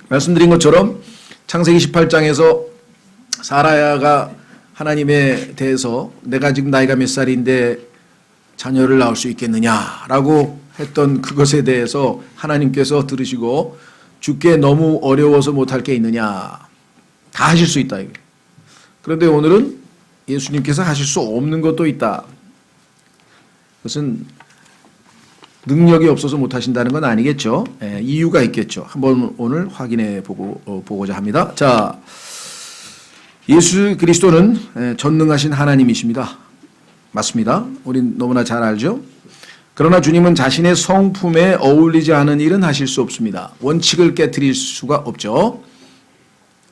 말씀드린 것처럼 창세기 18장에서 사라야가 하나님에 대해서 내가 지금 나이가 몇 살인데 자녀를 낳을 수 있겠느냐라고 했던 그것에 대해서 하나님께서 들으시고 주께 너무 어려워서 못할 게 있느냐, 다 하실 수 있다. 그런데 오늘은 예수님께서 하실 수 없는 것도 있다. 그것은 능력이 없어서 못하신다는 건 아니겠죠. 이유가 있겠죠. 한번 오늘 확인해 보고자 합니다. 자, 예수 그리스도는 전능하신 하나님이십니다. 맞습니다. 우린 너무나 잘 알죠. 그러나 주님은 자신의 성품에 어울리지 않은 일은 하실 수 없습니다. 원칙을 깨트릴 수가 없죠.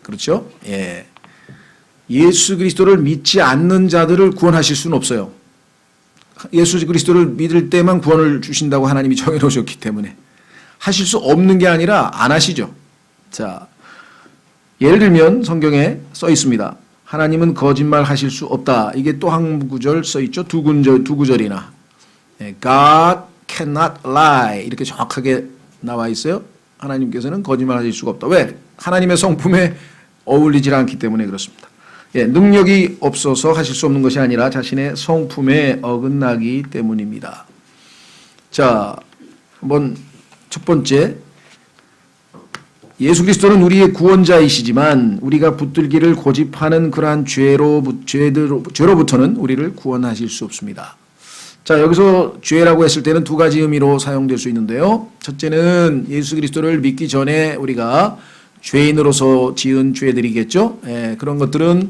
그렇죠? 예. 예수 그리스도를 믿지 않는 자들을 구원하실 수는 없어요. 예수 그리스도를 믿을 때만 구원을 주신다고 하나님이 정해놓으셨기 때문에 하실 수 없는 게 아니라 안 하시죠. 자, 예를 들면 성경에 써 있습니다. 하나님은 거짓말 하실 수 없다. 이게 또 한 구절 써 있죠. 두 구절이나. God cannot lie. 이렇게 정확하게 나와 있어요. 하나님께서는 거짓말 하실 수가 없다. 왜? 하나님의 성품에 어울리지 않기 때문에 그렇습니다. 예, 능력이 없어서 하실 수 없는 것이 아니라 자신의 성품에 어긋나기 때문입니다. 자, 한번 첫 번째, 예수 그리스도는 우리의 구원자이시지만 우리가 붙들기를 고집하는 그러한 죄로부터는 우리를 구원하실 수 없습니다. 자, 여기서 죄라고 했을 때는 두 가지 의미로 사용될 수 있는데요. 첫째는 예수 그리스도를 믿기 전에 우리가 죄인으로서 지은 죄들이겠죠. 그런 것들은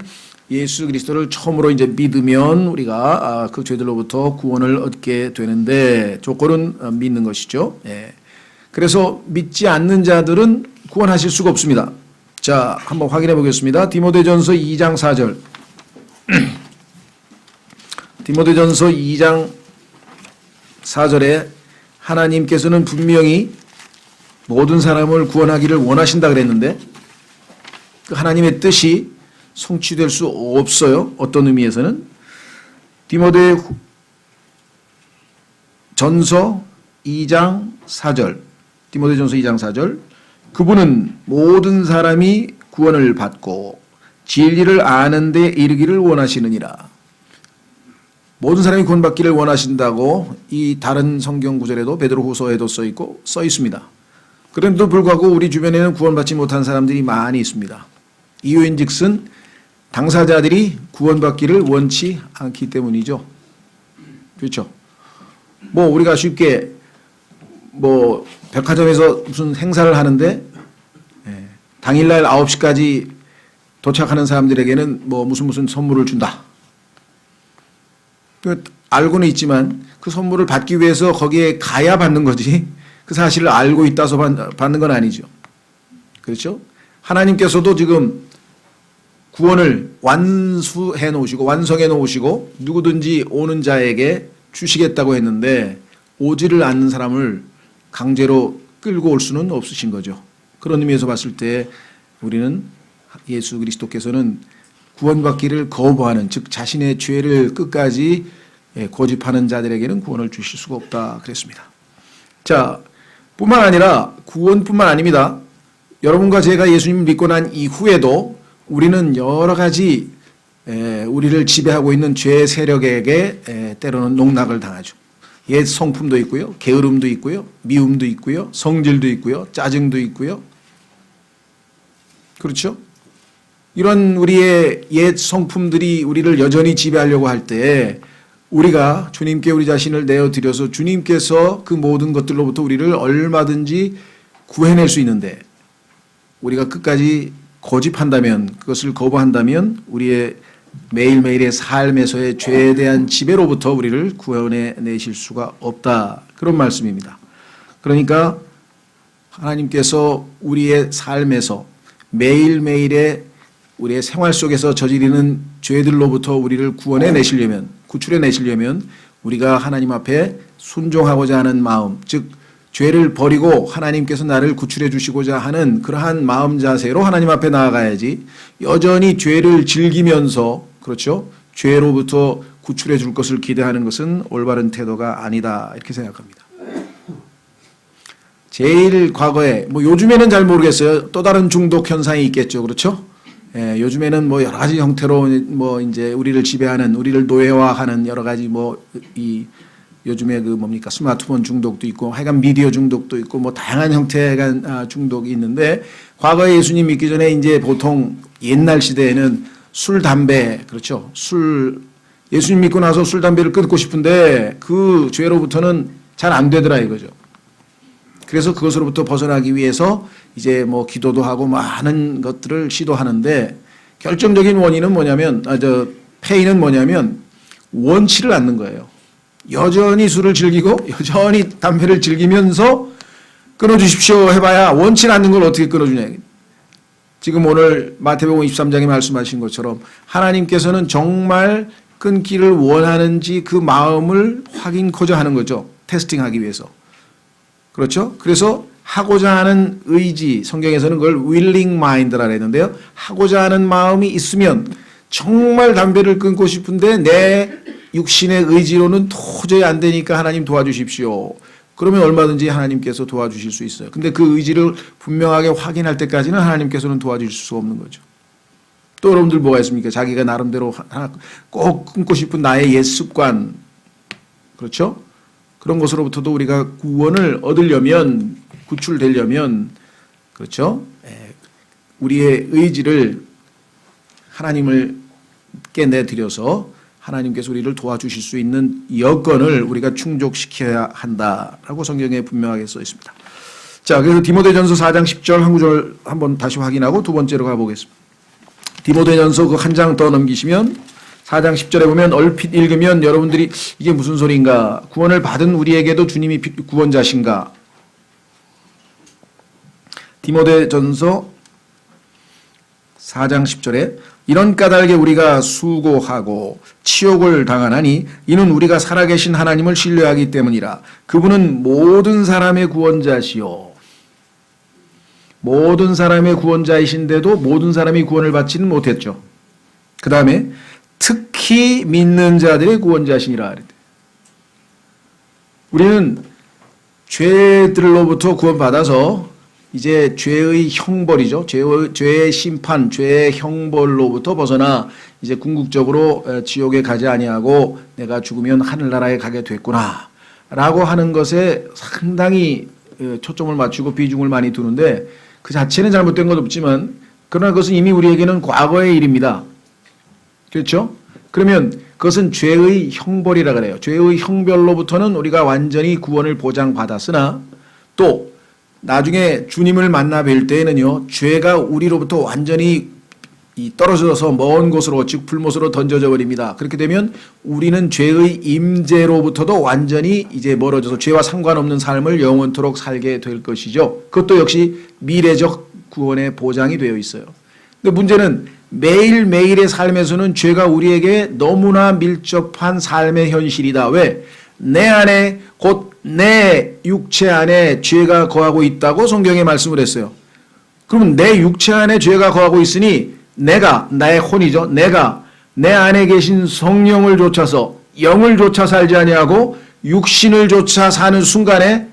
예수 그리스도를 처음으로 이제 믿으면 우리가 그 죄들로부터 구원을 얻게 되는데 조건은 믿는 것이죠. 그래서 믿지 않는 자들은 구원하실 수가 없습니다. 자, 한번 확인해 보겠습니다. 디모데전서 2장 4절. 디모데전서 2장 4절에 하나님께서는 분명히 모든 사람을 구원하기를 원하신다 그랬는데 그 하나님의 뜻이 성취될 수 없어요. 어떤 의미에서는 디모데 전서 2장 4절, 디모데전서 2장 4절, 그분은 모든 사람이 구원을 받고 진리를 아는 데 이르기를 원하시느니라. 모든 사람이 구원받기를 원하신다고 이 다른 성경 구절에도 베드로후서에도 써 있습니다. 그런데도 불구하고 우리 주변에는 구원받지 못한 사람들이 많이 있습니다. 이유인즉슨 당사자들이 구원받기를 원치 않기 때문이죠. 그렇죠? 뭐 우리가 쉽게 뭐 백화점에서 무슨 행사를 하는데 당일날 9시까지 도착하는 사람들에게는 뭐 무슨 선물을 준다. 알고는 있지만 그 선물을 받기 위해서 거기에 가야 받는 거지 그 사실을 알고 있다서 받는 건 아니죠. 그렇죠? 하나님께서도 지금 구원을 완성해 놓으시고 누구든지 오는 자에게 주시겠다고 했는데 오지를 않는 사람을 강제로 끌고 올 수는 없으신 거죠. 그런 의미에서 봤을 때 우리는 예수 그리스도께서는 구원받기를 거부하는, 즉 자신의 죄를 끝까지 고집하는 자들에게는 구원을 주실 수가 없다 그랬습니다. 자, 뿐만 아니라 구원뿐만 아닙니다. 여러분과 제가 예수님을 믿고 난 이후에도 우리는 여러 가지 우리를 지배하고 있는 죄 세력에게 때로는 농락을 당하죠. 옛 성품도 있고요, 게으름도 있고요, 미움도 있고요, 성질도 있고요, 짜증도 있고요. 그렇죠? 이런 우리의 옛 성품들이 우리를 여전히 지배하려고 할 때 우리가 주님께 우리 자신을 내어드려서 주님께서 그 모든 것들로부터 우리를 얼마든지 구해낼 수 있는데 우리가 끝까지 고집한다면, 그것을 거부한다면 우리의 매일매일의 삶에서의 죄에 대한 지배로부터 우리를 구원해내실 수가 없다. 그런 말씀입니다. 그러니까 하나님께서 우리의 삶에서 매일매일의 우리의 생활 속에서 저지르는 죄들로부터 우리를 구출해 내시려면 우리가 하나님 앞에 순종하고자 하는 마음, 즉 죄를 버리고 하나님께서 나를 구출해 주시고자 하는 그러한 마음 자세로 하나님 앞에 나아가야지 여전히 죄를 즐기면서, 그렇죠? 죄로부터 구출해 줄 것을 기대하는 것은 올바른 태도가 아니다, 이렇게 생각합니다. 제일 과거에 뭐 요즘에는 잘 모르겠어요. 또 다른 중독 현상이 있겠죠. 그렇죠? 예, 요즘에는 뭐 여러 가지 형태로 뭐 이제 우리를 지배하는, 우리를 노예화하는 여러 가지 뭐 이 요즘에 그 뭡니까 스마트폰 중독도 있고 하여간 미디어 중독도 있고 뭐 다양한 형태의 중독이 있는데, 과거에 예수님 믿기 전에 이제 보통 옛날 시대에는 술, 담배, 그렇죠. 예수님 믿고 나서 술, 담배를 끊고 싶은데 그 죄로부터는 잘 안 되더라 이거죠. 그래서 그것으로부터 벗어나기 위해서 이제 뭐 기도도 하고 많은 것들을 시도하는데, 결정적인 원인은 뭐냐면, 페인은 뭐냐면 원치를 않는 거예요. 여전히 술을 즐기고 여전히 담배를 즐기면서 끊어주십시오 해봐야 원치 않는 걸 어떻게 끊어주냐. 지금 오늘 마태복음 23장에 말씀하신 것처럼 하나님께서는 정말 끊기를 원하는지 그 마음을 확인코자 하는 거죠. 테스팅하기 위해서. 그렇죠? 그래서 하고자 하는 의지, 성경에서는 그걸 willing mind라고 했는데요. 하고자 하는 마음이 있으면, 정말 담배를 끊고 싶은데 내 육신의 의지로는 도저히 안 되니까 하나님 도와주십시오. 그러면 얼마든지 하나님께서 도와주실 수 있어요. 근데 그 의지를 분명하게 확인할 때까지는 하나님께서는 도와주실 수 없는 거죠. 또 여러분들 뭐가 있습니까? 자기가 나름대로 꼭 끊고 싶은 나의 옛 습관, 그렇죠? 그런 것으로부터도 우리가 구원을 얻으려면, 구출되려면, 그렇죠? 우리의 의지를 하나님께 내드려서 하나님께서 우리를 도와주실 수 있는 여건을 우리가 충족시켜야 한다라고 성경에 분명하게 써 있습니다. 자, 그래서 디모데전서 4장 10절 한 구절 한번 다시 확인하고 두 번째로 가보겠습니다. 디모데전서 그 한 장 더 넘기시면 4장 10절에 보면 얼핏 읽으면 여러분들이 이게 무슨 소리인가? 구원을 받은 우리에게도 주님이 구원자신가? 디모데전서 4장 10절에 이런 까닭에 우리가 수고하고 치욕을 당하나니 이는 우리가 살아계신 하나님을 신뢰하기 때문이라. 그분은 모든 사람의 구원자시요. 모든 사람의 구원자이신데도 모든 사람이 구원을 받지는 못했죠. 그 다음에 특히 믿는 자들의 구원자시니라. 우리는 죄들로부터 구원받아서 이제 죄의 형벌이죠. 죄의 심판, 죄의 형벌로부터 벗어나 이제 궁극적으로 지옥에 가지 아니하고 내가 죽으면 하늘나라에 가게 됐구나 라고 하는 것에 상당히 초점을 맞추고 비중을 많이 두는데, 그 자체는 잘못된 것 없지만 그러나 그것은 이미 우리에게는 과거의 일입니다. 그렇죠? 그러면 그것은 죄의 형벌이라 그래요. 죄의 형벌로부터는 우리가 완전히 구원을 보장받았으나 또 나중에 주님을 만나 뵐 때에는요, 죄가 우리로부터 완전히 떨어져서 먼 곳으로, 즉 불못으로 던져져 버립니다. 그렇게 되면 우리는 죄의 임재로부터도 완전히 이제 멀어져서 죄와 상관없는 삶을 영원토록 살게 될 것이죠. 그것도 역시 미래적 구원의 보장이 되어 있어요. 근데 문제는 매일매일의 삶에서는 죄가 우리에게 너무나 밀접한 삶의 현실이다. 왜? 내 안에, 곧 내 육체 안에 죄가 거하고 있다고 성경에 말씀을 했어요. 그러면 내 육체 안에 죄가 거하고 있으니 내가, 나의 혼이죠. 내가 내 안에 계신 성령을 좇아서 영을 좇아 살지 아니하고 육신을 좇아 사는 순간에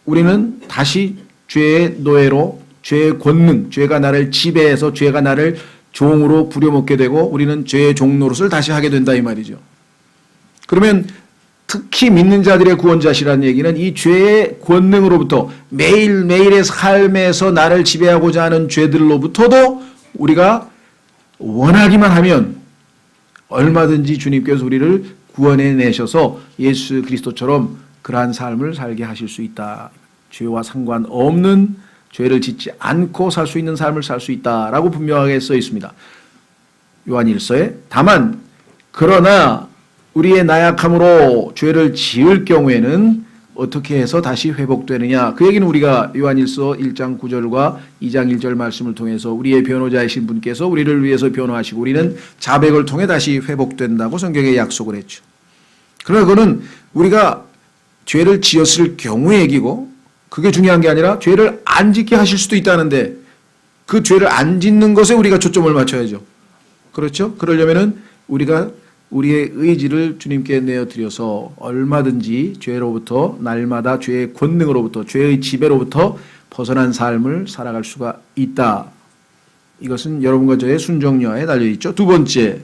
우리는 다시 죄의 노예로, 죄의 권능, 죄가 나를 지배해서 죄가 나를 종으로 부려먹게 되고 우리는 죄의 종 노릇을 다시 하게 된다 이 말이죠. 그러면 특히 믿는 자들의 구원자시라는 얘기는 이 죄의 권능으로부터, 매일매일의 삶에서 나를 지배하고자 하는 죄들로부터도 우리가 원하기만 하면 얼마든지 주님께서 우리를 구원해 내셔서 예수 그리스도처럼 그러한 삶을 살게 하실 수 있다. 죄와 상관없는, 죄를 짓지 않고 살 수 있는 삶을 살 수 있다라고 분명하게 써 있습니다. 요한일서에. 다만 그러나 우리의 나약함으로 죄를 지을 경우에는 어떻게 해서 다시 회복되느냐. 그 얘기는 우리가 요한일서 1장 9절과 2장 1절 말씀을 통해서 우리의 변호자이신 분께서 우리를 위해서 변호하시고 우리는 자백을 통해 다시 회복된다고 성경에 약속을 했죠. 그러나 그거는 우리가 죄를 지었을 경우의 얘기고, 그게 중요한 게 아니라 죄를 안 짓게 하실 수도 있다는데 그 죄를 안 짓는 것에 우리가 초점을 맞춰야죠. 그렇죠? 그러려면은 우리가 우리의 의지를 주님께 내어드려서 얼마든지 죄로부터 날마다 죄의 권능으로부터 죄의 지배로부터 벗어난 삶을 살아갈 수가 있다. 이것은 여러분과 저의 순종여에 달려있죠. 두 번째,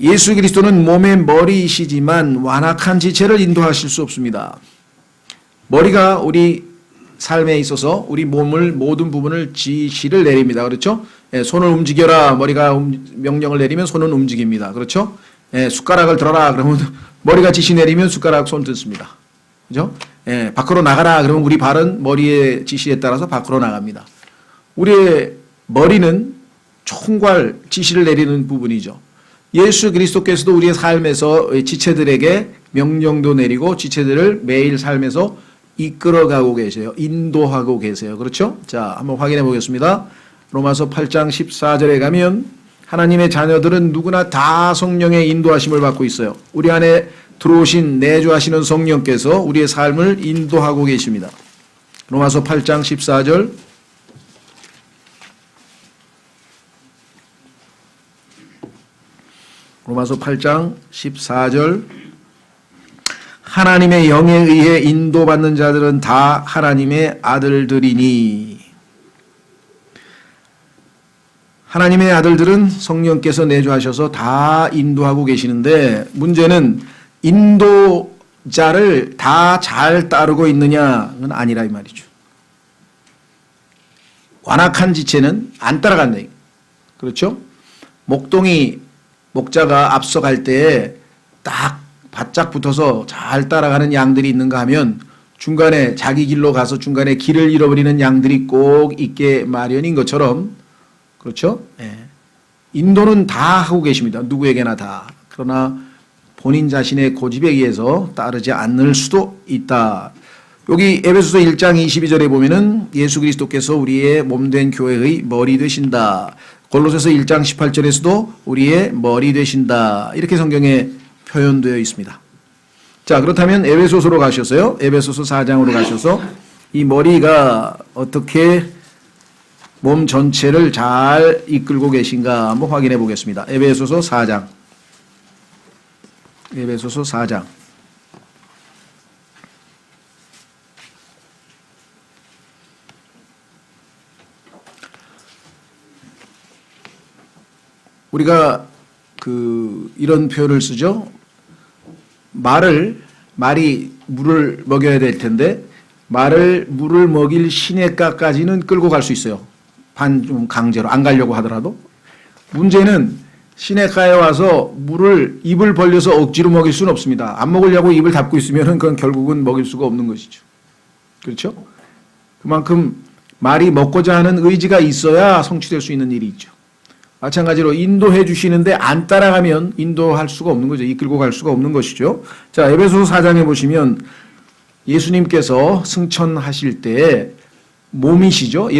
예수 그리스도는 몸의 머리이시지만 완악한 지체를 인도하실 수 없습니다. 머리가 우리 삶에 있어서 우리 몸을 모든 부분을 지시를 내립니다. 그렇죠? 예, 손을 움직여라. 머리가 명령을 내리면 손은 움직입니다. 그렇죠? 예, 숟가락을 들어라. 그러면 머리가 지시 내리면 숟가락 손 뜯습니다. 그죠? 예, 밖으로 나가라. 그러면 우리 발은 머리의 지시에 따라서 밖으로 나갑니다. 우리의 머리는 총괄 지시를 내리는 부분이죠. 예수 그리스도께서도 우리의 삶에서 지체들에게 명령도 내리고 지체들을 매일 삶에서 이끌어가고 계세요. 인도하고 계세요. 그렇죠? 자, 한번 확인해 보겠습니다. 로마서 8장 14절에 가면 하나님의 자녀들은 누구나 다 성령의 인도하심을 받고 있어요. 우리 안에 들어오신 내주하시는 성령께서 우리의 삶을 인도하고 계십니다. 로마서 8장 14절 로마서 8장 14절 하나님의 영에 의해 인도받는 자들은 다 하나님의 아들들이니. 하나님의 아들들은 성령께서 내주하셔서 다 인도하고 계시는데 문제는 인도자를 다 잘 따르고 있느냐는 아니라 이 말이죠. 완악한 지체는 안 따라간다. 그렇죠? 목자가 앞서갈 때에 딱 바짝 붙어서 잘 따라가는 양들이 있는가 하면 중간에 자기 길로 가서 중간에 길을 잃어버리는 양들이 꼭 있게 마련인 것처럼 그렇죠? 예. 인도는 다 하고 계십니다. 누구에게나 다. 그러나 본인 자신의 고집에 의해서 따르지 않을 수도 있다. 여기 에베소서 1장 22절에 보면은 예수 그리스도께서 우리의 몸된 교회의 머리 되신다. 골로새서 1장 18절에서도 우리의 머리 되신다. 이렇게 성경에 표현되어 있습니다. 자, 그렇다면 에베소서로 가셔서요. 에베소서 4장으로 가셔서 이 머리가 어떻게 몸 전체를 잘 이끌고 계신가 한번 확인해 보겠습니다. 에베소서 4장. 에베소서 4장. 우리가 이런 표현을 쓰죠. 말이 물을 먹여야 될 텐데 물을 먹일 시냇가까지는 끌고 갈 수 있어요. 좀 강제로 안 가려고 하더라도. 문제는 시냇가에 와서 입을 벌려서 억지로 먹일 수는 없습니다. 안 먹으려고 입을 닫고 있으면 그건 결국은 먹일 수가 없는 것이죠. 그렇죠? 그만큼 말이 먹고자 하는 의지가 있어야 성취될 수 있는 일이 있죠. 마찬가지로 인도해 주시는데 안 따라가면 인도할 수가 없는 거죠. 이끌고 갈 수가 없는 것이죠. 자, 에베소서 4장에 보시면 예수님께서 승천하실 때 몸이시죠.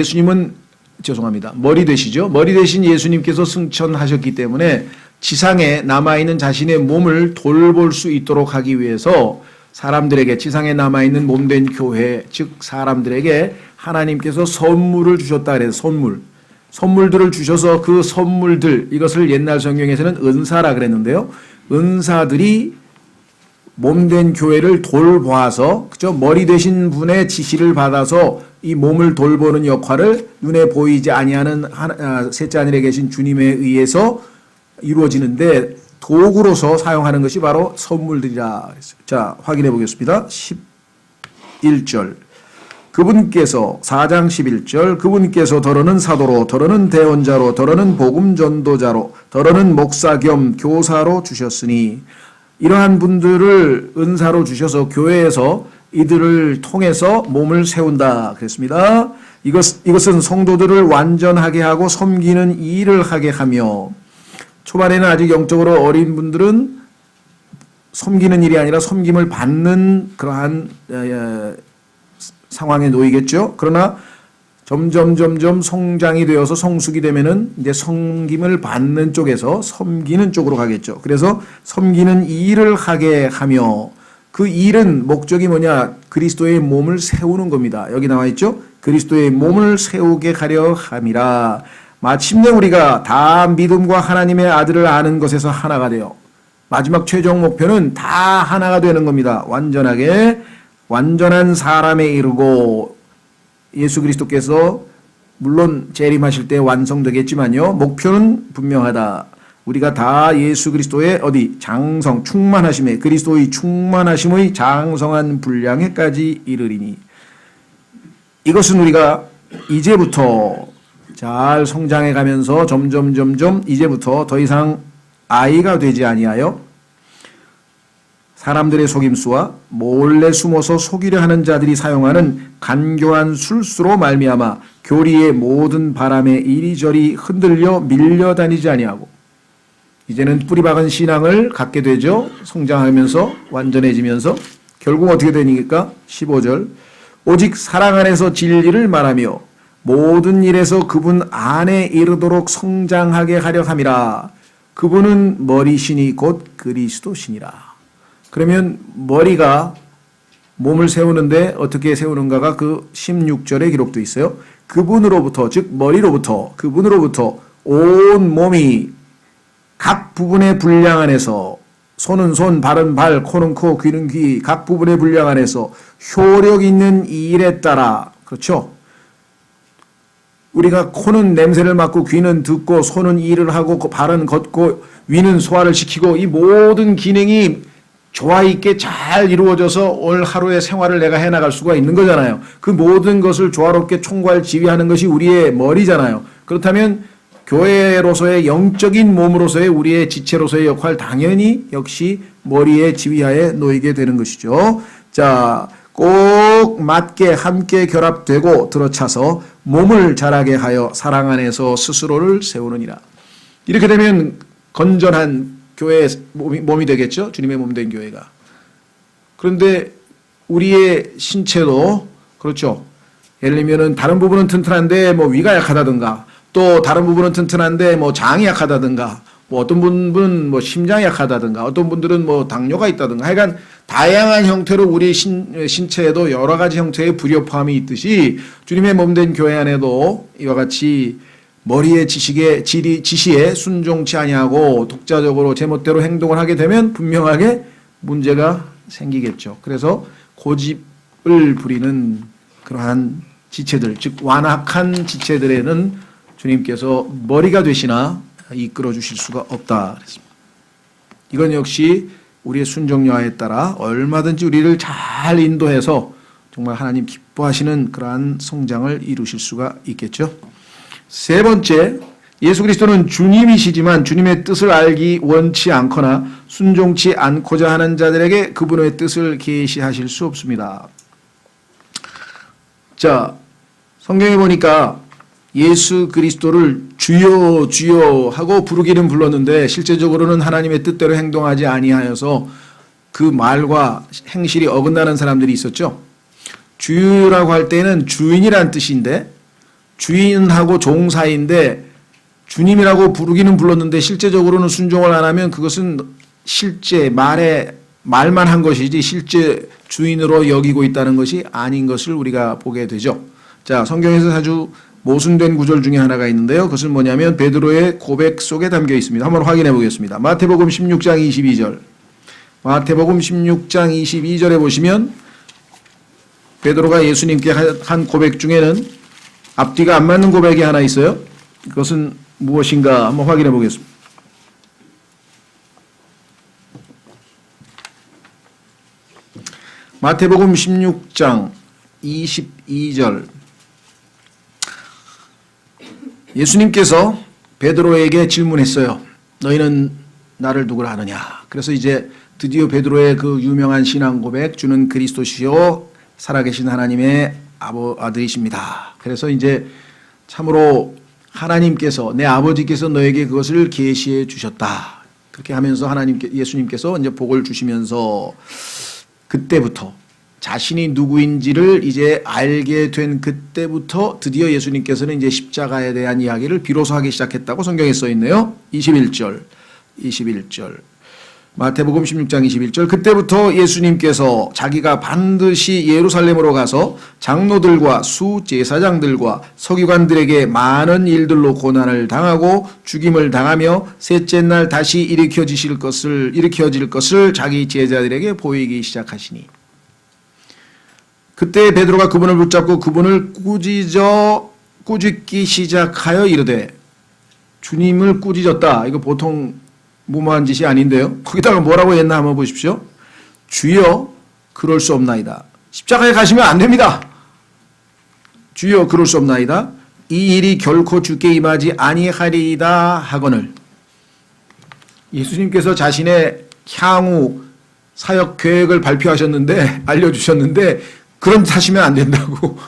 머리 되시죠. 머리 되신 예수님께서 승천하셨기 때문에 지상에 남아있는 자신의 몸을 돌볼 수 있도록 하기 위해서 사람들에게 지상에 남아있는 몸된 교회, 즉 사람들에게 하나님께서 선물을 주셨다 그래서 선물들을 주셔서 그 선물들, 이것을 옛날 성경에서는 은사라 그랬는데요. 은사들이 몸된 교회를 돌보아서, 그죠? 머리 되신 분의 지시를 받아서 이 몸을 돌보는 역할을 눈에 보이지 아니하는 셋째 하늘에 계신 주님에 의해서 이루어지는데 도구로서 사용하는 것이 바로 선물들이라 그랬어요. 자, 확인해 보겠습니다. 11절. 그분께서 4장 11절 그분께서 더러는 사도로 더러는 대언자로 더러는 복음 전도자로 더러는 목사 겸 교사로 주셨으니 이러한 분들을 은사로 주셔서 교회에서 이들을 통해서 몸을 세운다 그랬습니다. 이것은 성도들을 완전하게 하고 섬기는 일을 하게 하며 초반에는 아직 영적으로 어린 분들은 섬기는 일이 아니라 섬김을 받는 그러한 상황에 놓이겠죠. 그러나 점점 성장이 되어서 성숙이 되면은 이제 섬김을 받는 쪽에서 섬기는 쪽으로 가겠죠. 그래서 섬기는 일을 하게 하며 그 일은 목적이 뭐냐? 그리스도의 몸을 세우는 겁니다. 여기 나와 있죠. 그리스도의 몸을 세우게 하려 함이라. 마침내 우리가 다 믿음과 하나님의 아들을 아는 것에서 하나가 되어 마지막 최종 목표는 다 하나가 되는 겁니다. 완전하게 완전한 사람에 이르고 예수 그리스도께서 물론 재림하실 때 완성되겠지만요. 목표는 분명하다. 우리가 다 예수 그리스도의 장성, 충만하심에 그리스도의 충만하심의 장성한 분량에까지 이르리니 이것은 우리가 이제부터 잘 성장해 가면서 점점 이제부터 더 이상 아이가 되지 아니하여 사람들의 속임수와 몰래 숨어서 속이려 하는 자들이 사용하는 간교한 술수로 말미암아 교리의 모든 바람에 이리저리 흔들려 밀려다니지 아니하고 이제는 뿌리박은 신앙을 갖게 되죠. 성장하면서 완전해지면서 결국 어떻게 되니까 15절 오직 사랑 안에서 진리를 말하며 모든 일에서 그분 안에 이르도록 성장하게 하려 함이라. 그분은 머리시니 곧 그리스도시니라. 그러면 머리가 몸을 세우는데 어떻게 세우는가가 그 16절에 기록되어 있어요. 그분으로부터 즉 머리로부터 그분으로부터 온 몸이 각 부분의 분량 안에서 손은 손, 발은 발, 코는 코, 귀는 귀 각 부분의 분량 안에서 효력 있는 일에 따라 그렇죠. 우리가 코는 냄새를 맡고 귀는 듣고 손은 일을 하고 발은 걷고 위는 소화를 시키고 이 모든 기능이 조화 있게 잘 이루어져서 오늘 하루의 생활을 내가 해나갈 수가 있는 거잖아요. 그 모든 것을 조화롭게 총괄 지휘하는 것이 우리의 머리잖아요. 그렇다면 교회로서의 영적인 몸으로서의 우리의 지체로서의 역할 당연히 역시 머리의 지휘하에 놓이게 되는 것이죠. 자, 꼭 맞게 함께 결합되고 들어차서 몸을 자라게 하여 사랑 안에서 스스로를 세우느니라. 이렇게 되면 건전한 교회의 몸이 되겠죠. 주님의 몸 된 교회가. 그런데 우리의 신체도 그렇죠. 예를 들면은 다른 부분은 튼튼한데 뭐 위가 약하다든가 또 다른 부분은 튼튼한데 뭐 장이 약하다든가 뭐 어떤 분은 뭐 심장이 약하다든가 어떤 분들은 뭐 당뇨가 있다든가 하여간 다양한 형태로 우리 신체에도 여러 가지 형태의 불협화음이 있듯이 주님의 몸 된 교회 안에도 이와 같이 머리의 지시에 순종치 아니하고 독자적으로 제멋대로 행동을 하게 되면 분명하게 문제가 생기겠죠. 그래서 고집을 부리는 그러한 지체들, 즉 완악한 지체들에는 주님께서 머리가 되시나 이끌어 주실 수가 없다 그랬습니다. 이건 역시 우리의 순종 여하에 따라 얼마든지 우리를 잘 인도해서 정말 하나님 기뻐하시는 그러한 성장을 이루실 수가 있겠죠. 세 번째, 예수 그리스도는 주님이시지만 주님의 뜻을 알기 원치 않거나 순종치 않고자 하는 자들에게 그분의 뜻을 계시하실 수 없습니다. 자, 성경에 보니까 예수 그리스도를 주여 주여 하고 부르기는 불렀는데 실제적으로는 하나님의 뜻대로 행동하지 아니하여서 그 말과 행실이 어긋나는 사람들이 있었죠. 주라고 할 때는 주인이란 뜻인데 주인하고 종 사이인데 주님이라고 부르기는 불렀는데 실제적으로는 순종을 안 하면 그것은 실제 말만 한 것이지 실제 주인으로 여기고 있다는 것이 아닌 것을 우리가 보게 되죠. 자, 성경에서 아주 모순된 구절 중에 하나가 있는데요. 그것은 뭐냐면 베드로의 고백 속에 담겨 있습니다. 한번 확인해 보겠습니다. 마태복음 16장 22절. 마태복음 16장 22절에 보시면 베드로가 예수님께 한 고백 중에는 앞뒤가 안 맞는 고백이 하나 있어요. 그것은 무엇인가 한번 확인해 보겠습니다. 마태복음 16장 22절. 예수님께서 베드로에게 질문했어요. 너희는 나를 누구라 하느냐. 그래서 이제 드디어 베드로의 그 유명한 신앙 고백, 주는 그리스도시요 살아계신 하나님의 아들이십니다. 그래서 이제 참으로 하나님께서 내 아버지께서 너에게 그것을 계시해 주셨다. 그렇게 하면서 예수님께서 이제 복을 주시면서 그때부터 자신이 누구인지를 이제 알게 된 그때부터 드디어 예수님께서는 이제 십자가에 대한 이야기를 비로소 하기 시작했다고 성경에 써 있네요. 21절. 마태복음 16장 21절 그때부터 예수님께서 자기가 반드시 예루살렘으로 가서 장로들과 수제사장들과 서기관들에게 많은 일들로 고난을 당하고 죽임을 당하며 셋째 날 다시 일으켜질 것을 자기 제자들에게 보이기 시작하시니 그때 베드로가 그분을 붙잡고 그분을 꾸짖기 시작하여 이르되 주님을 꾸짖었다. 이거 보통 무모한 짓이 아닌데요. 거기다가 뭐라고 했나 한번 보십시오. 주여 그럴 수 없나이다. 십자가에 가시면 안 됩니다. 주여 그럴 수 없나이다. 이 일이 결코 주께 임하지 아니하리이다 하거늘. 예수님께서 자신의 향후 사역 계획을 발표하셨는데 알려주셨는데 그런 짓 하시면 안 된다고.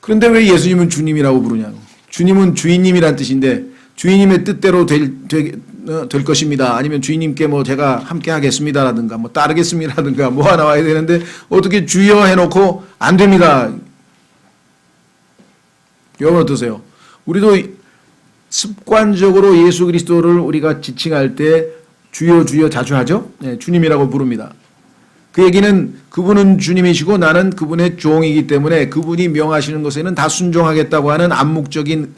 그런데 왜 예수님은 주님이라고 부르냐고. 주님은 주인님이란 뜻인데 주인님의 뜻대로 될 것입니다. 아니면 주인님께 뭐 제가 함께 하겠습니다라든가 뭐 따르겠습니다라든가 뭐가 나와야 되는데 어떻게 주여 해놓고 안 됩니다. 여러분 어떠세요? 우리도 습관적으로 예수 그리스도를 우리가 지칭할 때 주여 주여 자주 하죠. 네, 주님이라고 부릅니다. 그 얘기는 그분은 주님이시고 나는 그분의 종이기 때문에 그분이 명하시는 것에는 다 순종하겠다고 하는 암묵적인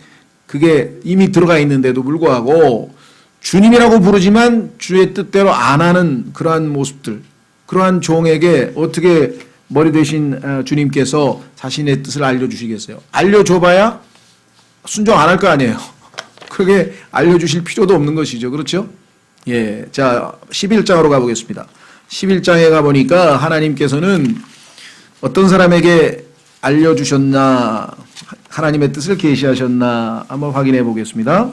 그게 이미 들어가 있는데도 불구하고 주님이라고 부르지만 주의 뜻대로 안 하는 그러한 모습들, 그러한 종에게 어떻게 머리 대신 주님께서 자신의 뜻을 알려주시겠어요? 알려줘봐야 순종 안 할 거 아니에요. 그게 알려주실 필요도 없는 것이죠. 그렇죠? 예. 자, 11장으로 가보겠습니다. 11장에 가보니까 하나님께서는 어떤 사람에게 알려주셨나, 하나님의 뜻을 계시하셨나 한번 확인해 보겠습니다.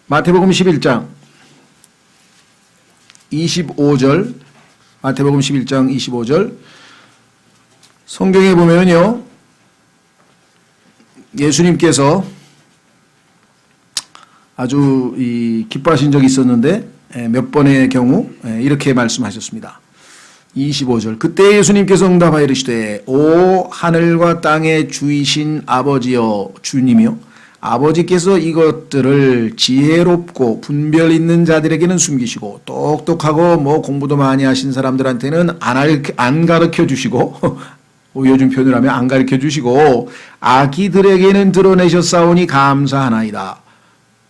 마태복음 11장 25절, 마태복음 11장 25절 성경에 보면요, 예수님께서 아주 기뻐하신 적이 있었는데 몇 번의 경우 이렇게 말씀하셨습니다. 25절 그때 예수님께서 응답하여 이르시되 오 하늘과 땅의 주이신 아버지여 주님이여 아버지께서 이것들을 지혜롭고 분별 있는 자들에게는 숨기시고 똑똑하고 뭐 공부도 많이 하신 사람들한테는 안 가르쳐 주시고 요즘 표현을 하면 안 가르쳐 주시고 아기들에게는 드러내셨사오니 감사하나이다.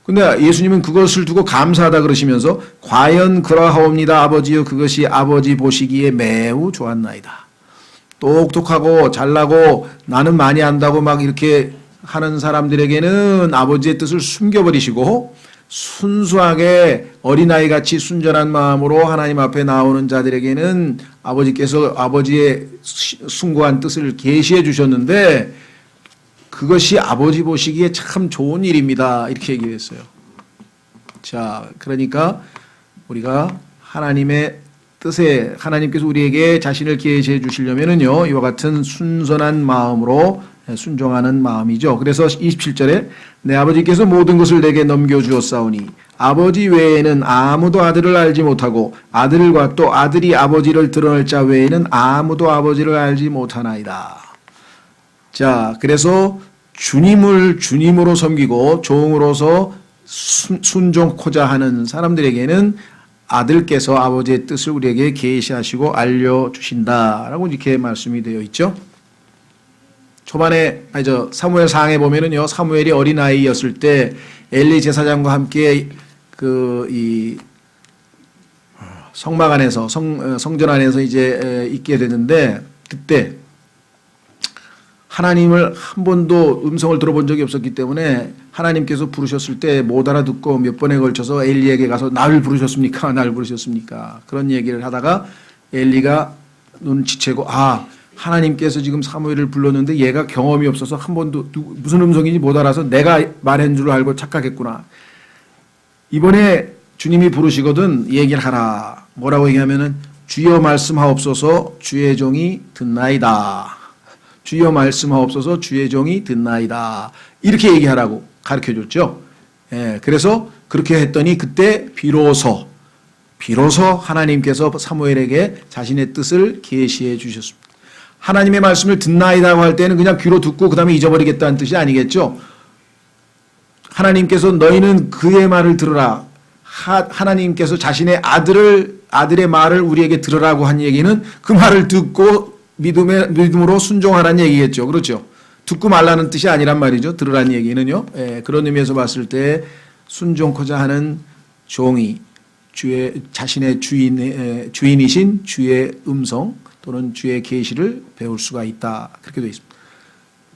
근데 예수님은 그것을 두고 감사하다 그러시면서 과연 그러하옵니다 아버지여 그것이 아버지 보시기에 매우 좋았나이다. 똑똑하고 잘나고 나는 많이 안다고 막 이렇게 하는 사람들에게는 아버지의 뜻을 숨겨버리시고 순수하게 어린아이같이 순전한 마음으로 하나님 앞에 나오는 자들에게는 아버지께서 아버지의 숭고한 뜻을 계시해 주셨는데 그것이 아버지 보시기에 참 좋은 일입니다. 이렇게 얘기했어요. 자, 그러니까 우리가 하나님의 뜻에 하나님께서 우리에게 자신을 계시해 주시려면은요, 이와 같은 순전한 마음으로 순종하는 마음이죠. 그래서 27절에 내 아버지께서 모든 것을 내게 넘겨주었사오니 아버지 외에는 아무도 아들을 알지 못하고 아들과 또 아들이 아버지를 드러낼 자 외에는 아무도 아버지를 알지 못하나이다. 자, 그래서 주님을 주님으로 섬기고 종으로서 순종코자 하는 사람들에게는 아들께서 아버지의 뜻을 우리에게 계시하시고 알려주신다라고 이렇게 말씀이 되어 있죠. 초반에 사무엘 상에 보면은요, 사무엘이 어린아이였을 때 엘리 제사장과 함께 성막 안에서 성전 안에서 이제 있게 되는데 그때 하나님을 한 번도 음성을 들어본 적이 없었기 때문에 하나님께서 부르셨을 때 못 알아듣고 몇 번에 걸쳐서 엘리에게 가서 나를 부르셨습니까? 나를 부르셨습니까? 그런 얘기를 하다가 엘리가 눈치채고 하나님께서 지금 사무엘을 불렀는데 얘가 경험이 없어서 한 번도 무슨 음성인지 못 알아서 내가 말한 줄 알고 착각했구나. 이번에 주님이 부르시거든 얘기를 하라. 뭐라고 얘기하면은 주여 말씀하옵소서 주의 종이 듣나이다. 주여 말씀하옵소서 주의 종이 듣나이다. 이렇게 얘기하라고 가르쳐줬죠. 예, 그래서 그렇게 했더니 그때 비로소 하나님께서 사무엘에게 자신의 뜻을 계시해 주셨습니다. 하나님의 말씀을 듣나이다고 할 때는 그냥 귀로 듣고 그 다음에 잊어버리겠다는 뜻이 아니겠죠. 하나님께서 너희는 그의 말을 들으라. 하나님께서 자신의 아들의 말을 우리에게 들으라고 한 얘기는 그 말을 듣고 믿음으로 순종하라는 얘기겠죠. 그렇죠. 듣고 말라는 뜻이 아니란 말이죠. 들으라는 얘기는요. 예, 그런 의미에서 봤을 때 순종코자 하는 종이 자신의 주인이신 주의 음성 또는 주의 계시를 배울 수가 있다. 그렇게 되어 있습니다.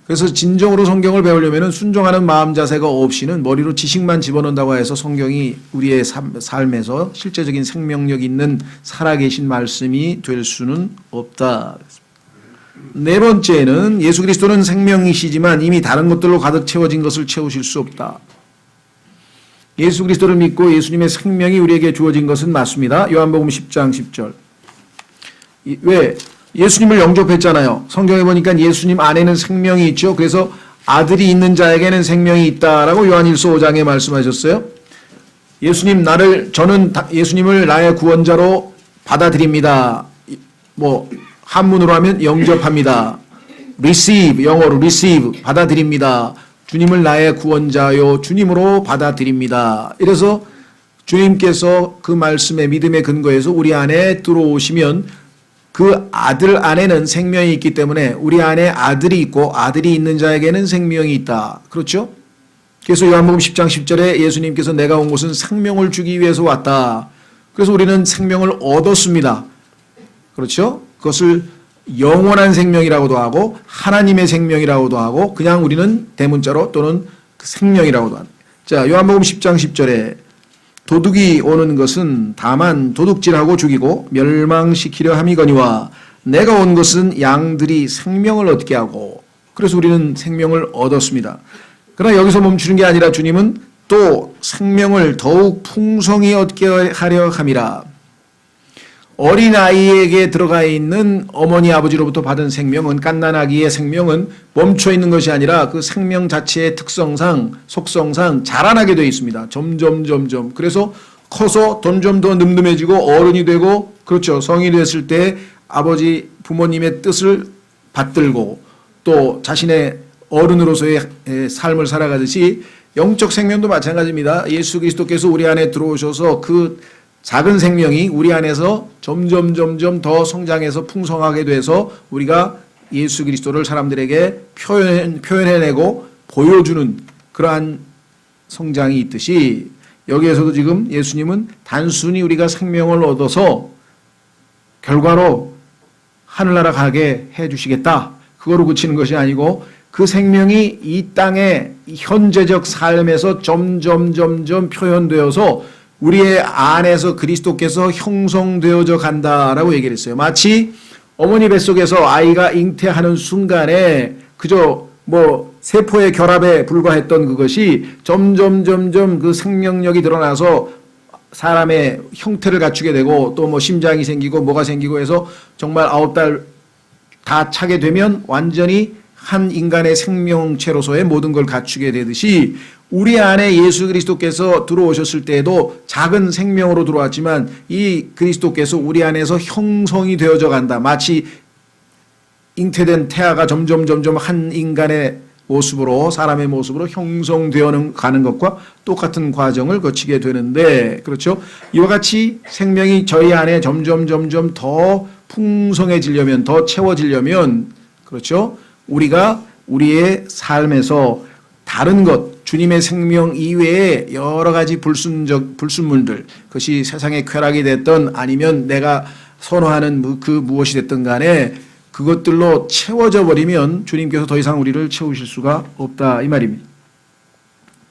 그래서 진정으로 성경을 배우려면 순종하는 마음 자세가 없이는 머리로 지식만 집어넣는다고 해서 성경이 우리의 삶에서 실제적인 생명력 있는 살아계신 말씀이 될 수는 없다. 네 번째는 예수 그리스도는 생명이시지만 이미 다른 것들로 가득 채워진 것을 채우실 수 없다. 예수 그리스도를 믿고 예수님의 생명이 우리에게 주어진 것은 맞습니다. 요한복음 10장 10절. 왜? 예수님을 영접했잖아요. 성경에 보니까 예수님 안에는 생명이 있죠. 그래서 아들이 있는 자에게는 생명이 있다라고 요한일서 5장에 말씀하셨어요. 저는 예수님을 나의 구원자로 받아들입니다. 한문으로 하면 영접합니다. receive, 영어로 receive, 받아들입니다. 주님을 나의 구원자요 주님으로 받아들입니다. 이래서 주님께서 그 말씀의 믿음의 근거에서 우리 안에 들어오시면 그 아들 안에는 생명이 있기 때문에 우리 안에 아들이 있고 아들이 있는 자에게는 생명이 있다. 그렇죠? 그래서 요한복음 10장 10절에 예수님께서 내가 온 곳은 생명을 주기 위해서 왔다. 그래서 우리는 생명을 얻었습니다. 그렇죠? 그것을 영원한 생명이라고도 하고 하나님의 생명이라고도 하고 그냥 우리는 대문자로 또는 생명이라고도 합니다. 자, 요한복음 10장 10절에 도둑이 오는 것은 다만 도둑질하고 죽이고 멸망시키려 함이거니와 내가 온 것은 양들이 생명을 얻게 하고 그래서 우리는 생명을 얻었습니다. 그러나 여기서 멈추는 게 아니라 주님은 또 생명을 더욱 풍성히 얻게 하려 함이라. 어린아이에게 들어가 있는 어머니 아버지로부터 받은 생명은 갓난아기의 생명은 멈춰 있는 것이 아니라 그 생명 자체의 특성상 속성상 자라나게 되어 있습니다. 점점 그래서 커서 점점 더 늠름해지고 어른이 되고 그렇죠. 성인이 됐을 때 아버지 부모님의 뜻을 받들고 또 자신의 어른으로서의 삶을 살아가듯이 영적 생명도 마찬가지입니다. 예수 그리스도께서 우리 안에 들어오셔서 그 작은 생명이 우리 안에서 점점 더 성장해서 풍성하게 돼서 우리가 예수 그리스도를 사람들에게 표현해내고 보여주는 그러한 성장이 있듯이 여기에서도 지금 예수님은 단순히 우리가 생명을 얻어서 결과로 하늘나라 가게 해주시겠다. 그거로 그치는 것이 아니고 그 생명이 이 땅의 현재적 삶에서 점점 표현되어서 우리의 안에서 그리스도께서 형성되어져 간다라고 얘기를 했어요. 마치 어머니 뱃속에서 아이가 잉태하는 순간에 그저 세포의 결합에 불과했던 그것이 점점 그 생명력이 드러나서 사람의 형태를 갖추게 되고 또 심장이 생기고 뭐가 생기고 해서 정말 9달 다 차게 되면 완전히 한 인간의 생명체로서의 모든 걸 갖추게 되듯이 우리 안에 예수 그리스도께서 들어오셨을 때에도 작은 생명으로 들어왔지만 이 그리스도께서 우리 안에서 형성이 되어져 간다. 마치 잉태된 태아가 점점 한 인간의 모습으로 사람의 모습으로 형성되어 가는 것과 똑같은 과정을 거치게 되는데 그렇죠. 이와 같이 생명이 저희 안에 점점 더 풍성해지려면 더 채워지려면 그렇죠. 우리가 우리의 삶에서 다른 것 주님의 생명 이외에 여러 가지 불순물들 그것이 세상의 쾌락이 됐던 아니면 내가 선호하는 그 무엇이 됐든 간에 그것들로 채워져 버리면 주님께서 더 이상 우리를 채우실 수가 없다 이 말입니다.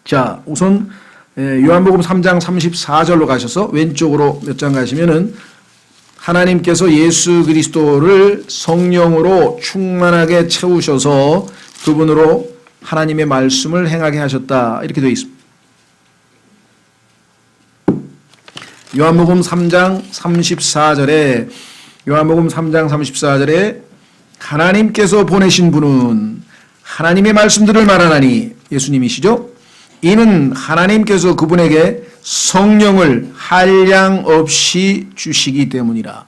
자, 우선 요한복음 3장 34절로 가셔서 왼쪽으로 몇 장 가시면은 하나님께서 예수 그리스도를 성령으로 충만하게 채우셔서 그분으로 하나님의 말씀을 행하게 하셨다 이렇게 되어 있습니다. 요한복음 3장 34절에 하나님께서 보내신 분은 하나님의 말씀들을 말하나니 예수님이시죠. 이는 하나님께서 그분에게 성령을 한량 없이 주시기 때문이라.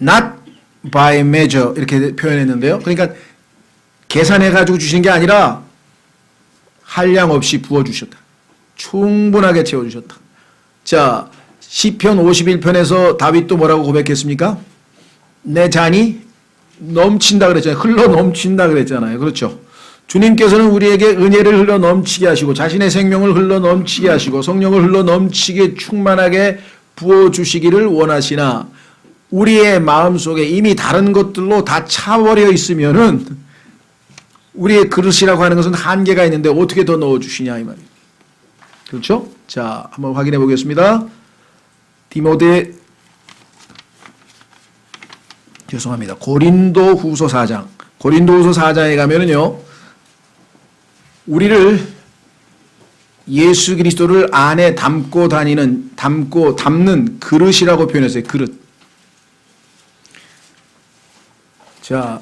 Not by measure 이렇게 표현했는데요. 그러니까 계산해 가지고 주신 게 아니라 한량 없이 부어 주셨다. 충분하게 채워주셨다. 자, 시편 51편에서 다윗도 뭐라고 고백했습니까? 내 잔이 넘친다 그랬잖아요. 흘러 넘친다 그랬잖아요. 그렇죠. 주님께서는 우리에게 은혜를 흘러 넘치게 하시고 자신의 생명을 흘러 넘치게 하시고 성령을 흘러 넘치게 충만하게 부어주시기를 원하시나 우리의 마음속에 이미 다른 것들로 다 차버려 있으면은 우리의 그릇이라고 하는 것은 한계가 있는데 어떻게 더 넣어주시냐 이 말이에요. 그렇죠? 자, 한번 확인해 보겠습니다. 고린도 후서 4장. 고린도 후서 4장에 가면은요, 우리를 예수 그리스도를 안에 담는 그릇이라고 표현했어요. 그릇. 자,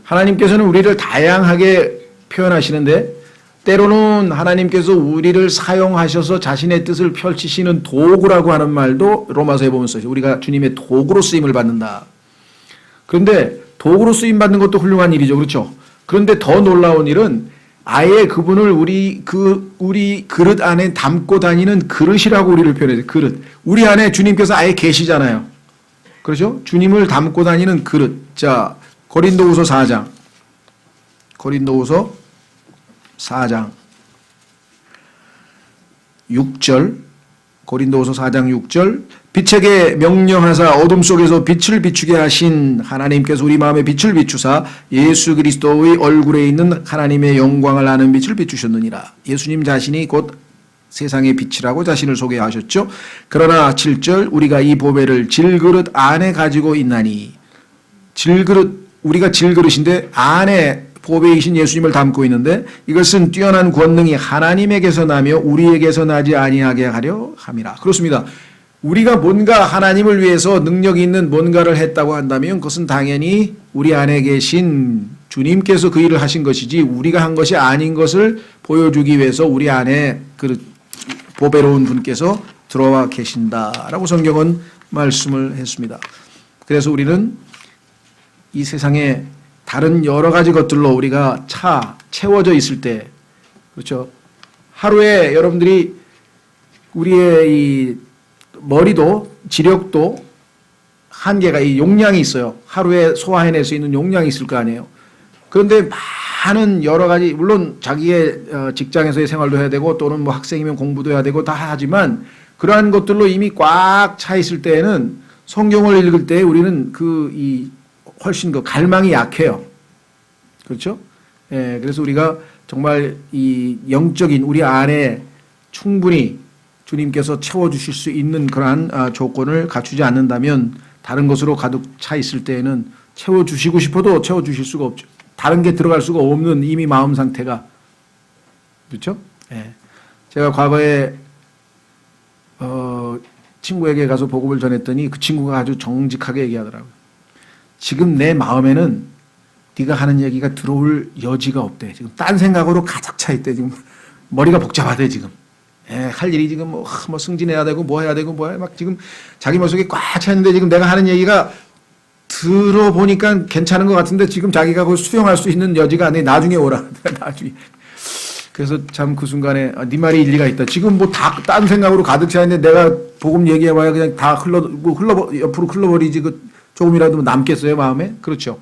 하나님께서는 우리를 다양하게 표현하시는데 때로는 하나님께서 우리를 사용하셔서 자신의 뜻을 펼치시는 도구라고 하는 말도 로마서에 보면 써요. 우리가 주님의 도구로 쓰임을 받는다. 그런데 도구로 쓰임 받는 것도 훌륭한 일이죠. 그렇죠? 그런데 더 놀라운 일은 아예 그분을 우리 그릇 안에 담고 다니는 그릇이라고 우리를 표현해요. 그릇. 우리 안에 주님께서 아예 계시잖아요. 그렇죠? 주님을 담고 다니는 그릇. 자, 고린도후서 4장. 고린도후서 4장 6절. 고린도후서 4장 6절. 빛에게 명령하사 어둠 속에서 빛을 비추게 하신 하나님께서 우리 마음에 빛을 비추사 예수 그리스도의 얼굴에 있는 하나님의 영광을 아는 빛을 비추셨느니라. 예수님 자신이 곧 세상의 빛이라고 자신을 소개하셨죠. 그러나 7절 우리가 이 보배를 질그릇 안에 가지고 있나니. 질그릇, 우리가 질그릇인데 안에 보배이신 예수님을 담고 있는데 이것은 뛰어난 권능이 하나님에게서 나며 우리에게서 나지 아니하게 하려 함이라. 그렇습니다. 우리가 뭔가 하나님을 위해서 능력이 있는 뭔가를 했다고 한다면 그것은 당연히 우리 안에 계신 주님께서 그 일을 하신 것이지 우리가 한 것이 아닌 것을 보여주기 위해서 우리 안에 그 보배로운 분께서 들어와 계신다라고 성경은 말씀을 했습니다. 그래서 우리는 이 세상에 다른 여러 가지 것들로 우리가 채워져 있을 때, 그렇죠? 하루에 여러분들이 우리의 이 머리도 지력도 한계가 이 용량이 있어요. 하루에 소화해낼 수 있는 용량이 있을 거 아니에요. 그런데 많은 여러 가지 물론 자기의 직장에서의 생활도 해야 되고 또는 뭐 학생이면 공부도 해야 되고 다 하지만 그러한 것들로 이미 꽉 차 있을 때에는 성경을 읽을 때 우리는 훨씬 그 갈망이 약해요. 그렇죠? 예, 그래서 우리가 정말 이 영적인 우리 안에 충분히 주님께서 채워주실 수 있는 그러한 조건을 갖추지 않는다면 다른 것으로 가득 차 있을 때에는 채워주시고 싶어도 채워주실 수가 없죠. 다른 게 들어갈 수가 없는 이미 마음 상태가. 그렇죠? 예. 제가 과거에 친구에게 가서 복음을 전했더니 그 친구가 아주 정직하게 얘기하더라고요. 지금 내 마음에는 네가 하는 얘기가 들어올 여지가 없대. 지금 딴 생각으로 가득 차 있대. 지금 머리가 복잡하대 지금. 할 일이 지금 뭐 승진해야 되고 뭐 해야 되고 뭐 막 지금 자기 머릿속에 꽉 차 있는데 지금 내가 하는 얘기가 들어보니까 괜찮은 것 같은데 지금 자기가 그걸 수용할 수 있는 여지가 안 돼. 나중에 오라. 나중에. 그래서 참 그 순간에 네 말이 일리가 있다. 지금 뭐 다 딴 생각으로 가득 차 있는데 내가 복음 얘기해봐야 그냥 다 옆으로 흘러버리지 조금이라도 남겠어요 마음에? 그렇죠.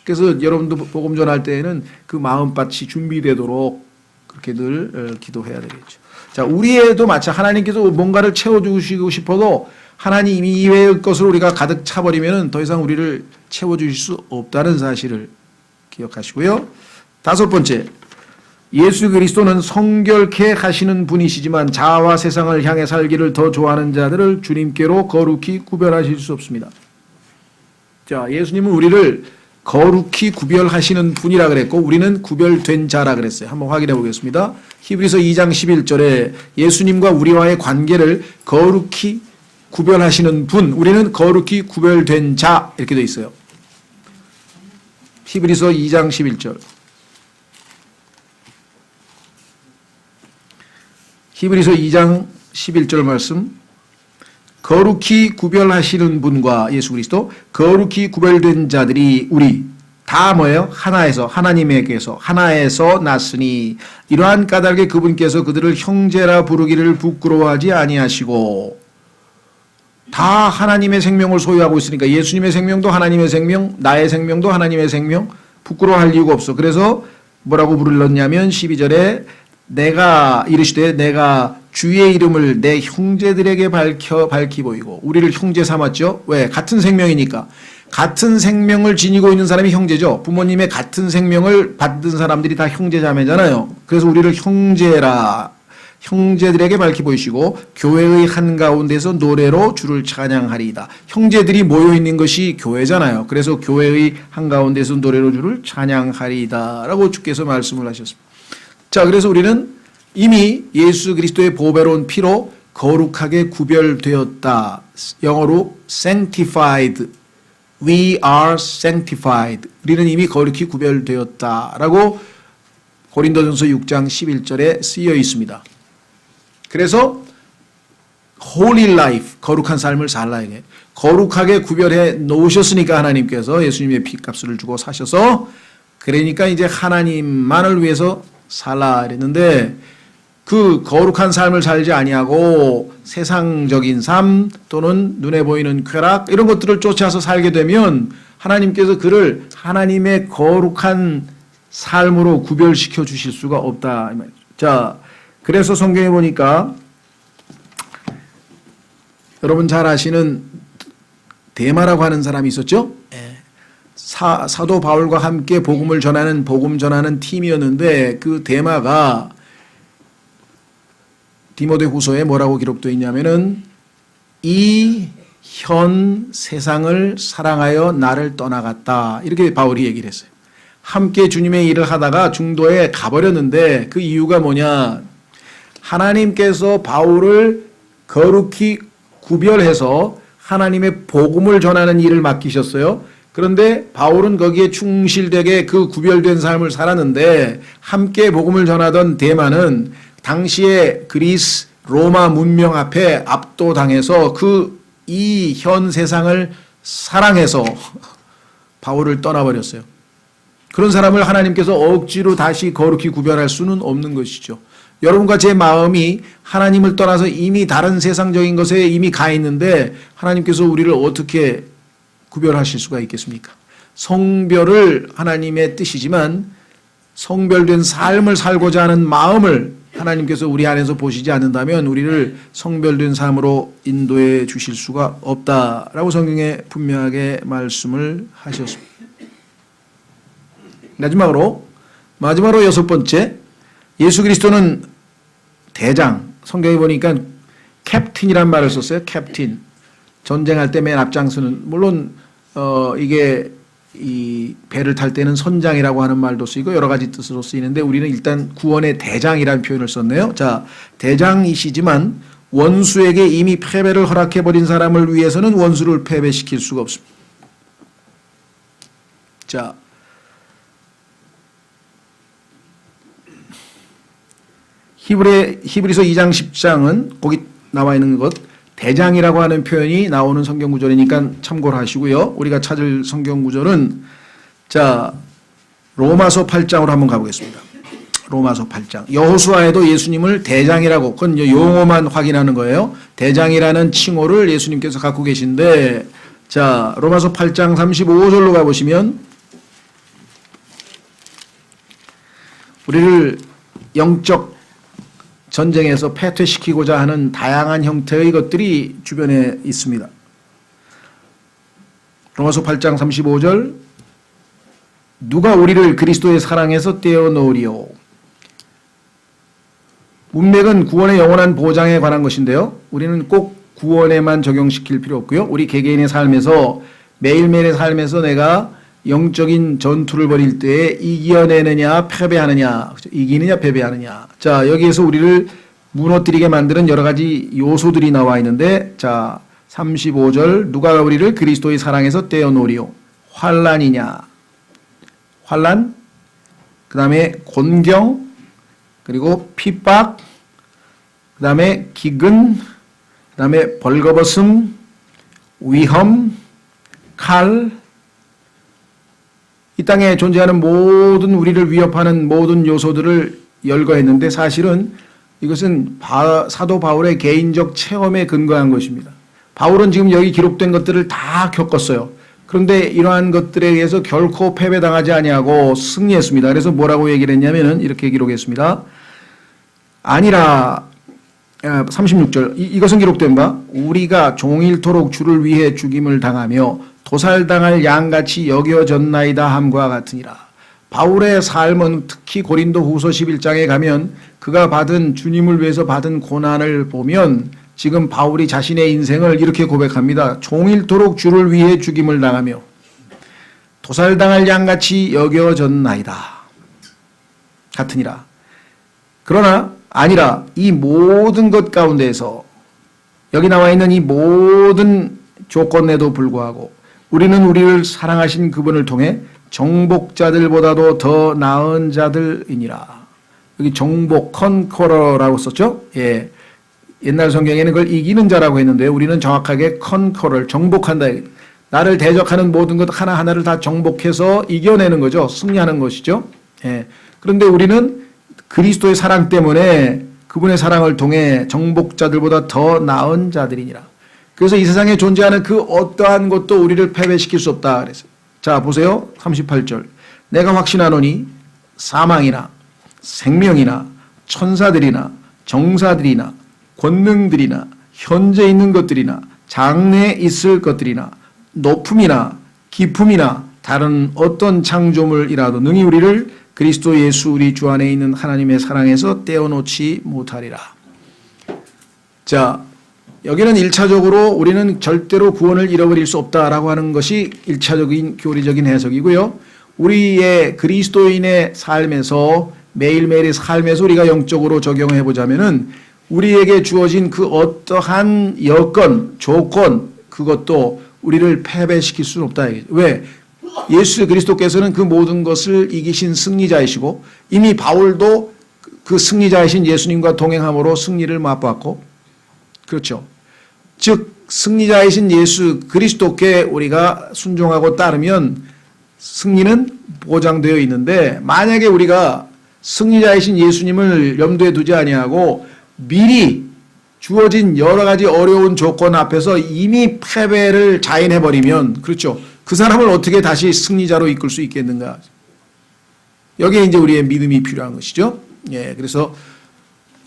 그래서 여러분도 복음 전할 때에는 그 마음밭이 준비되도록 그렇게 늘 기도해야 되겠죠. 자, 우리에도 마찬가지 하나님께서 뭔가를 채워주시고 싶어도 하나님 이외의 것을 우리가 가득 차버리면 더 이상 우리를 채워주실 수 없다는 사실을 기억하시고요. 5번째, 예수 그리스도는 성결케 하시는 분이시지만 자아와 세상을 향해 살기를 더 좋아하는 자들을 주님께로 거룩히 구별하실 수 없습니다. 자, 예수님은 우리를 거룩히 구별하시는 분이라 그랬고 우리는 구별된 자라 그랬어요. 한번 확인해 보겠습니다. 히브리서 2장 11절에 예수님과 우리와의 관계를 거룩히 구별하시는 분, 우리는 거룩히 구별된 자 이렇게 되어 있어요. 히브리서 2장 11절. 히브리서 2장 11절 말씀. 거룩히 구별하시는 분과 예수 그리스도, 거룩히 구별된 자들이 우리 다 뭐예요? 하나에서, 하나님에게서, 하나에서 났으니 이러한 까닭에 그분께서 그들을 형제라 부르기를 부끄러워하지 아니하시고, 다 하나님의 생명을 소유하고 있으니까 예수님의 생명도 하나님의 생명, 나의 생명도 하나님의 생명, 부끄러워할 이유가 없어. 그래서 뭐라고 불렀냐면 12절에 내가 이르시되 내가 주의 이름을 내 형제들에게 밝히 보이고, 우리를 형제 삼았죠. 왜? 같은 생명이니까. 같은 생명을 지니고 있는 사람이 형제죠. 부모님의 같은 생명을 받은 사람들이 다 형제자매잖아요. 그래서 우리를 형제들에게 밝히 보이시고 교회의 한가운데서 노래로 주를 찬양하리이다. 형제들이 모여 있는 것이 교회잖아요. 그래서 교회의 한가운데서 노래로 주를 찬양하리이다 라고 주께서 말씀을 하셨습니다. 자, 그래서 우리는 이미 예수 그리스도의 보배로운 피로 거룩하게 구별되었다. 영어로 sanctified. We are sanctified. 우리는 이미 거룩히 구별되었다라고 고린도전서 6장 11절에 쓰여 있습니다. 그래서 holy life, 거룩한 삶을 살라야 해. 거룩하게 구별해 놓으셨으니까 하나님께서 예수님의 피값을 주고 사셔서, 그러니까 이제 하나님만을 위해서 살라 이랬는데, 그 거룩한 삶을 살지 아니하고 세상적인 삶 또는 눈에 보이는 쾌락 이런 것들을 쫓아서 살게 되면 하나님께서 그를 하나님의 거룩한 삶으로 구별시켜 주실 수가 없다. 자, 그래서 성경에 보니까 여러분 잘 아시는 데마라고 하는 사람이 있었죠? 사도 바울과 함께 복음 전하는 팀이었는데, 그 데마가 디모데후서에 뭐라고 기록되어 있냐면은 이 현 세상을 사랑하여 나를 떠나갔다, 이렇게 바울이 얘기를 했어요. 함께 주님의 일을 하다가 중도에 가버렸는데 그 이유가 뭐냐, 하나님께서 바울을 거룩히 구별해서 하나님의 복음을 전하는 일을 맡기셨어요. 그런데 바울은 거기에 충실되게 그 구별된 삶을 살았는데, 함께 복음을 전하던 데마는 당시에 그리스 로마 문명 앞에 압도당해서 그 이 현 세상을 사랑해서 바울을 떠나버렸어요. 그런 사람을 하나님께서 억지로 다시 거룩히 구별할 수는 없는 것이죠. 여러분과 제 마음이 하나님을 떠나서 이미 다른 세상적인 것에 이미 가 있는데 하나님께서 우리를 어떻게 구별하실 수가 있겠습니까? 성별을 하나님의 뜻이지만 성별된 삶을 살고자 하는 마음을 하나님께서 우리 안에서 보시지 않는다면 우리를 성별된 삶으로 인도해 주실 수가 없다라고 성경에 분명하게 말씀을 하셨습니다. 마지막으로 여섯 번째, 예수 그리스도는 대장, 성경에 보니까 캡틴이란 말을 썼어요. 캡틴. 전쟁할 때 맨 앞장서는, 물론 이게 이 배를 탈 때는 선장이라고 하는 말도 쓰이고 여러 가지 뜻으로 쓰이는데 우리는 일단 구원의 대장이라는 표현을 썼네요. 자, 대장이시지만 원수에게 이미 패배를 허락해버린 사람을 위해서는 원수를 패배시킬 수가 없습니다. 자, 히브리서 2장 10장은 거기 나와 있는 것, 대장이라고 하는 표현이 나오는 성경 구절이니까 참고를 하시고요. 우리가 찾을 성경 구절은, 자, 로마서 8장으로 한번 가보겠습니다. 로마서 8장. 여호수아에도 예수님을 대장이라고, 그건 용어만 확인하는 거예요. 대장이라는 칭호를 예수님께서 갖고 계신데, 자, 로마서 8장 35절로 가보시면 우리를 영적 전쟁에서 패퇴시키고자 하는 다양한 형태의 것들이 주변에 있습니다. 로마서 8장 35절, 누가 우리를 그리스도의 사랑에서 떼어놓으리요. 문맥은 구원의 영원한 보장에 관한 것인데요. 우리는 꼭 구원에만 적용시킬 필요 없고요. 우리 개개인의 삶에서, 매일매일의 삶에서 내가 영적인 전투를 벌일 때에 이겨내느냐 패배하느냐, 이기느냐 패배하느냐. 자, 여기에서 우리를 무너뜨리게 만드는 여러 가지 요소들이 나와 있는데, 자, 35절, 누가 우리를 그리스도의 사랑에서 떼어놓으리요. 환난이냐, 환난, 그 다음에 곤경, 그리고 핍박, 그 다음에 기근, 그 다음에 벌거벗음, 위험, 칼, 이 땅에 존재하는 모든 우리를 위협하는 모든 요소들을 열거했는데 사실은 이것은 사도 바울의 개인적 체험에 근거한 것입니다. 바울은 지금 여기 기록된 것들을 다 겪었어요. 그런데 이러한 것들에 의해서 결코 패배당하지 아니하고 승리했습니다. 그래서 뭐라고 얘기를 했냐면은 이렇게 기록했습니다. 아니라 36절 이것은 기록된 바 우리가 종일토록 주를 위해 죽임을 당하며 도살당할 양같이 여겨졌나이다 함과 같으니라. 바울의 삶은 특히 고린도 후서 11장에 가면 그가 받은 주님을 위해서 받은 고난을 보면 지금 바울이 자신의 인생을 이렇게 고백합니다. 종일토록 주를 위해 죽임을 당하며 도살당할 양같이 여겨졌나이다 같으니라. 그러나 아니라 이 모든 것 가운데에서 여기 나와 있는 이 모든 조건에도 불구하고 우리는 우리를 사랑하신 그분을 통해 정복자들보다도 더 나은 자들이니라. 여기 정복, 컨커러라고 썼죠? 예. 옛날 성경에는 그걸 이기는 자라고 했는데 우리는 정확하게 컨커러를 정복한다. 나를 대적하는 모든 것 하나하나를 다 정복해서 이겨내는 거죠. 승리하는 것이죠. 예. 그런데 우리는 그리스도의 사랑 때문에 그분의 사랑을 통해 정복자들보다 더 나은 자들이니라. 그래서 이 세상에 존재하는 그 어떠한 것도 우리를 패배시킬 수 없다. 그래서 자 보세요. 38절 내가 확신하노니 사망이나 생명이나 천사들이나 정사들이나 권능들이나 현재 있는 것들이나 장래에 있을 것들이나 높음이나 깊음이나 다른 어떤 창조물이라도 능히 우리를 그리스도 예수 우리 주 안에 있는 하나님의 사랑에서 떼어놓지 못하리라. 자, 여기는 1차적으로 우리는 절대로 구원을 잃어버릴 수 없다라고 하는 것이 1차적인 교리적인 해석이고요. 우리의 그리스도인의 삶에서 매일매일의 삶에서 우리가 영적으로 적용해 보자면은 우리에게 주어진 그 어떠한 여건, 조건 그것도 우리를 패배시킬 수는 없다. 왜? 예수 그리스도께서는 그 모든 것을 이기신 승리자이시고 이미 바울도 그 승리자이신 예수님과 동행함으로 승리를 맛보았고 그렇죠. 즉 승리자이신 예수 그리스도께 우리가 순종하고 따르면 승리는 보장되어 있는데 만약에 우리가 승리자이신 예수님을 염두에 두지 아니하고 미리 주어진 여러 가지 어려운 조건 앞에서 이미 패배를 자인해버리면 그렇죠. 그 사람을 어떻게 다시 승리자로 이끌 수 있겠는가. 여기에 이제 우리의 믿음이 필요한 것이죠. 예, 그래서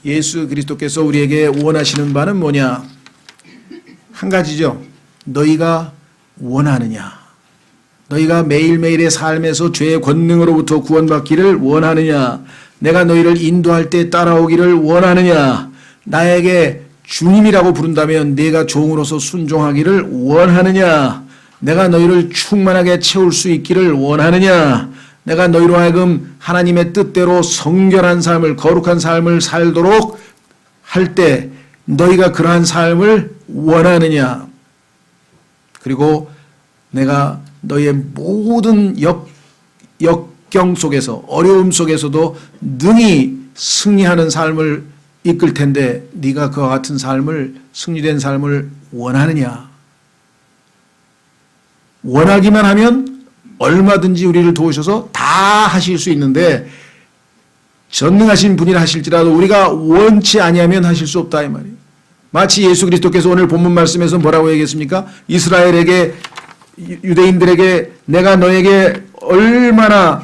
예수 그리스도께서 우리에게 원하시는 바는 뭐냐. 한 가지죠. 너희가 원하느냐. 너희가 매일매일의 삶에서 죄의 권능으로부터 구원받기를 원하느냐. 내가 너희를 인도할 때 따라오기를 원하느냐. 나에게 주님이라고 부른다면 네가 종으로서 순종하기를 원하느냐. 내가 너희를 충만하게 채울 수 있기를 원하느냐. 내가 너희로 하여금 하나님의 뜻대로 성결한 삶을 거룩한 삶을 살도록 할 때 너희가 그러한 삶을 원하느냐. 그리고 내가 너희의 모든 역경 속에서 어려움 속에서도 능히 승리하는 삶을 이끌 텐데 네가 그와 같은 삶을 승리된 삶을 원하느냐. 원하기만 하면 얼마든지 우리를 도우셔서 다 하실 수 있는데 전능하신 분이라 하실지라도 우리가 원치 아니하면 하실 수 없다 이 말이에요. 마치 예수 그리스도께서 오늘 본문 말씀에서 뭐라고 얘기했습니까? 이스라엘에게 유대인들에게 내가 너에게 얼마나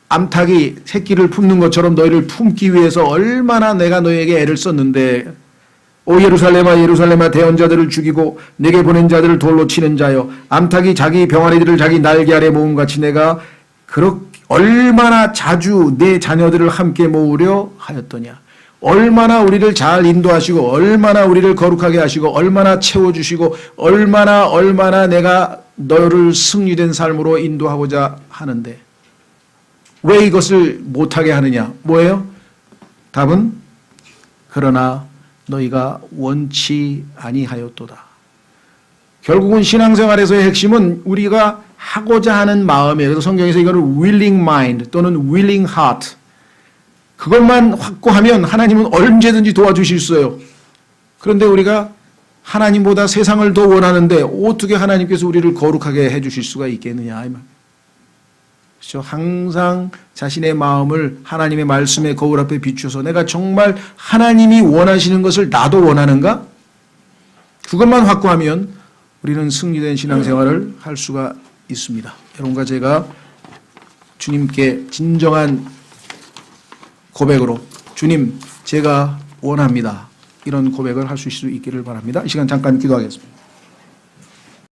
암탉이 새끼를 품는 것처럼 너희를 품기 위해서 얼마나 내가 너에게 애를 썼는데 오 예루살렘아 예루살렘아 대언자들을 죽이고 내게 보낸 자들을 돌로 치는 자여 암탉이 자기 병아리들을 자기 날개 아래 모음같이 내가 그렇게 얼마나 자주 내 자녀들을 함께 모으려 하였더냐. 얼마나 우리를 잘 인도하시고 얼마나 우리를 거룩하게 하시고 얼마나 채워주시고 얼마나 내가 너를 승리된 삶으로 인도하고자 하는데 왜 이것을 못하게 하느냐. 뭐예요? 답은 그러나 너희가 원치 아니하였도다. 결국은 신앙생활에서의 핵심은 우리가 하고자 하는 마음이에요. 그래서 성경에서 이거를 willing mind 또는 willing heart 그것만 확고하면 하나님은 언제든지 도와주실 수 있어요. 그런데 우리가 하나님보다 세상을 더 원하는데 어떻게 하나님께서 우리를 거룩하게 해주실 수가 있겠느냐 이 말. 그렇죠? 항상 자신의 마음을 하나님의 말씀의 거울 앞에 비추어서 내가 정말 하나님이 원하시는 것을 나도 원하는가? 그것만 확고하면 우리는 승리된 신앙생활을 할 수가 있습니다. 여러분과 제가 주님께 진정한 고백으로 주님 제가 원합니다. 이런 고백을 할 수 있기를 바랍니다. 이 시간 잠깐 기도하겠습니다.